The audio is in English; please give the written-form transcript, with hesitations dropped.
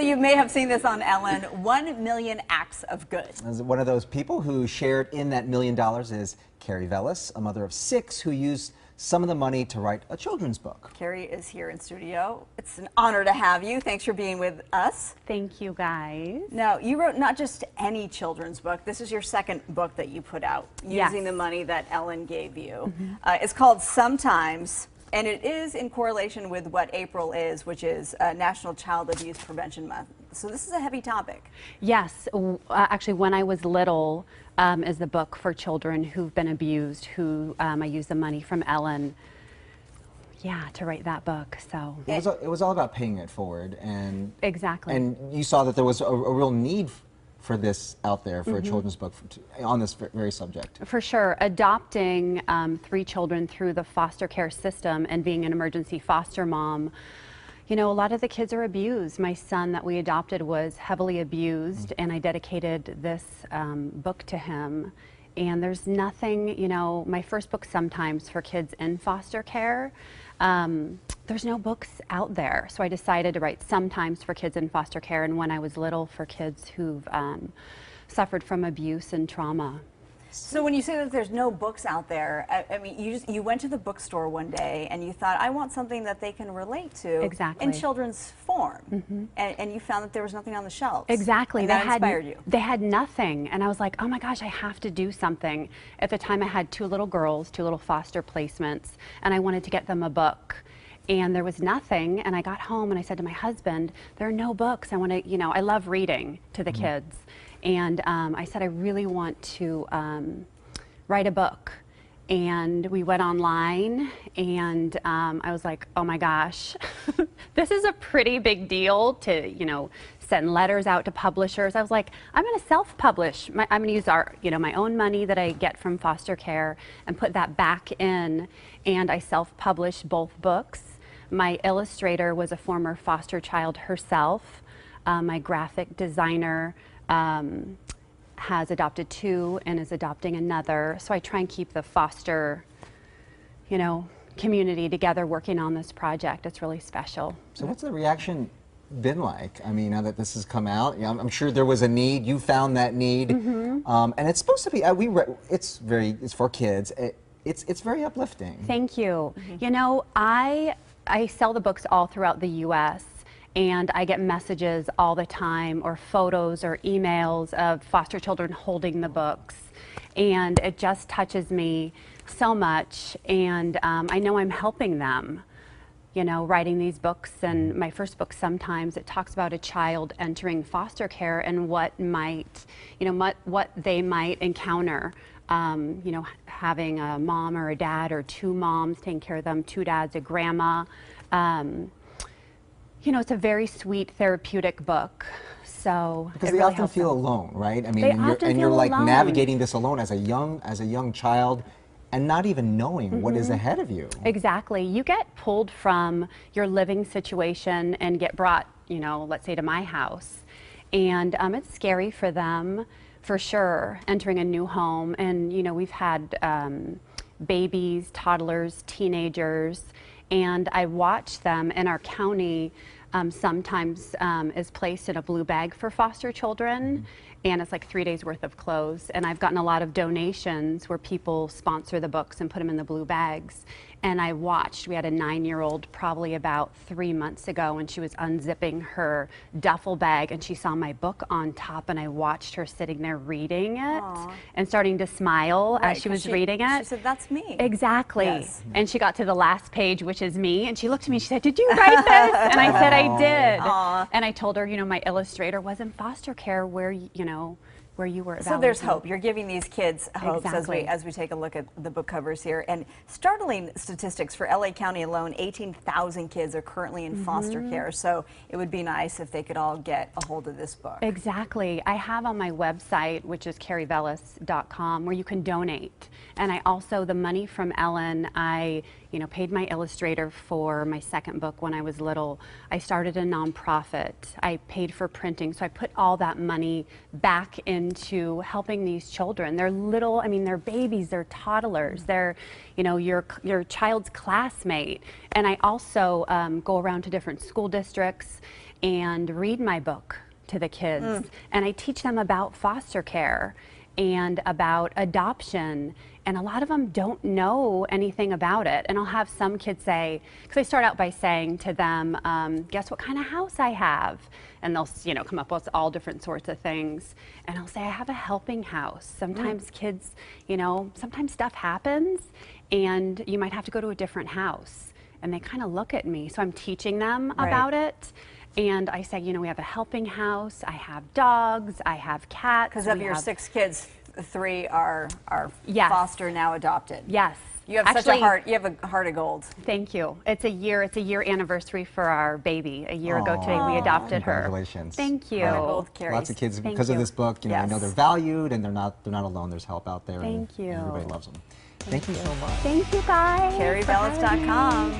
you may have seen this on Ellen, 1 million acts of good. One of those people who shared in that $1 million is Keri Vellis, a mother of 6 who used some of the money to write a children's book. Keri is here in studio. It's an honor to have you. Thanks for being with us. Thank you, guys. Now, you wrote not just any children's book. This is your second book that you put out using the money that Ellen gave you. It's called Sometimes, and it is in correlation with what April is, which is National Child Abuse Prevention Month. So this is a heavy topic. Yes, actually when I was little is the book for children who've been abused, who I used the money from Ellen, to write that book. So it was all about paying it forward, and exactly. And you saw that there was a real need for this out there for a children's book on this very subject. For sure. Adopting 3 children through the foster care system and being an emergency foster mom, you know, a lot of the kids are abused. My son that we adopted was heavily abused, and I dedicated this book to him. And there's nothing, you know, my first book, Sometimes, for kids in foster care, there's no books out there. So I decided to write Sometimes for kids in foster care, and when I was little, for kids who've suffered from abuse and trauma. So when you say that there's no books out there, I mean, you went to the bookstore one day and you thought, I want something that they can relate to in children's form. And you found that there was nothing on the shelves. Exactly. And that inspired you. They had nothing. And I was like, oh my gosh, I have to do something. At the time I had 2 little girls, 2 little foster placements, and I wanted to get them a book. And there was nothing, and I got home and I said to my husband, there are no books. I want to, you know, I love reading to the kids. And I said, I really want to write a book. And we went online, and I was like, oh my gosh, this is a pretty big deal to, you know, send letters out to publishers. I was like, I'm going to self-publish. I'm going to use my own money that I get from foster care and put that back in. And I self-published both books. My illustrator was a former foster child herself. My graphic designer has adopted 2 and is adopting another. So I try and keep the foster, you know, community together working on this project. It's really special. So what's the reaction been like? I mean, now that this has come out, I'm sure there was a need. You found that need, and it's supposed to be. It's for kids. It's very uplifting. Thank you. You know, I sell the books all throughout the U.S. and I get messages all the time, or photos or emails of foster children holding the books, and it just touches me so much. And I know I'm helping them, you know, writing these books. And my first book, Sometimes, it talks about a child entering foster care and what might, you know, what they might encounter. You know, having a mom or a dad or 2 moms taking care of them, 2 dads, a grandma. You know, it's a very sweet therapeutic book. So because they often feel alone, right? I mean, and you're like navigating this alone as a young child, and not even knowing what is ahead of you. Exactly. You get pulled from your living situation and get brought, you know, let's say to my house, and it's scary for them, for sure, entering a new home. And you know, we've had babies, toddlers, teenagers, and I watch them in our county. Sometimes is placed in a blue bag for foster children, and it's like 3 days worth of clothes. And I've gotten a lot of donations where people sponsor the books and put them in the blue bags. And I watched, we had a 9-year-old probably about 3 months ago, and she was unzipping her duffel bag and she saw my book on top, and I watched her sitting there reading it and starting to smile as she was reading it. She said, that's me. Exactly. Yes. And she got to the last page, which is me, and she looked at me and she said, did you write this? And I said, I did. And I told her, you know, my illustrator was in foster care where, you know, where you were. So there's hope. You're giving these kids hope as we take a look at the book covers here. And startling statistics for LA County alone, 18,000 kids are currently in foster care. So it would be nice if they could all get a hold of this book. Exactly. I have on my website, which is KeriVellis.com, where you can donate. And I also, the money from Ellen, I paid my illustrator for my second book when I was little. I started a nonprofit. I paid for printing. So I put all that money back into helping these children. They're little, I mean, they're babies, they're toddlers, they're, your child's classmate. And I also go around to different school districts and read my book to the kids. And I teach them about foster care and about adoption, and a lot of them don't know anything about it. And I'll have some kids say, because I start out by saying to them, guess what kind of house I have? And they'll, you know, come up with all different sorts of things. And I'll say, I have a helping house. Sometimes kids, you know, sometimes stuff happens and you might have to go to a different house. And they kind of look at me. So I'm teaching them about it. And I say, you know, we have a helping house, I have dogs, I have cats. Because of your 6 kids, 3 are foster, now adopted. Yes. You have such a heart. You have a heart of gold. Thank you. It's a year anniversary for our baby. A year ago today, we adopted her. Congratulations. Thank you. Both Keris. Lots of kids, because of this book, you know, I know they're valued and they're not alone. There's help out there. Thank you. And everybody loves them. Thank you so much. Thank you, guys. KeriVellis.com.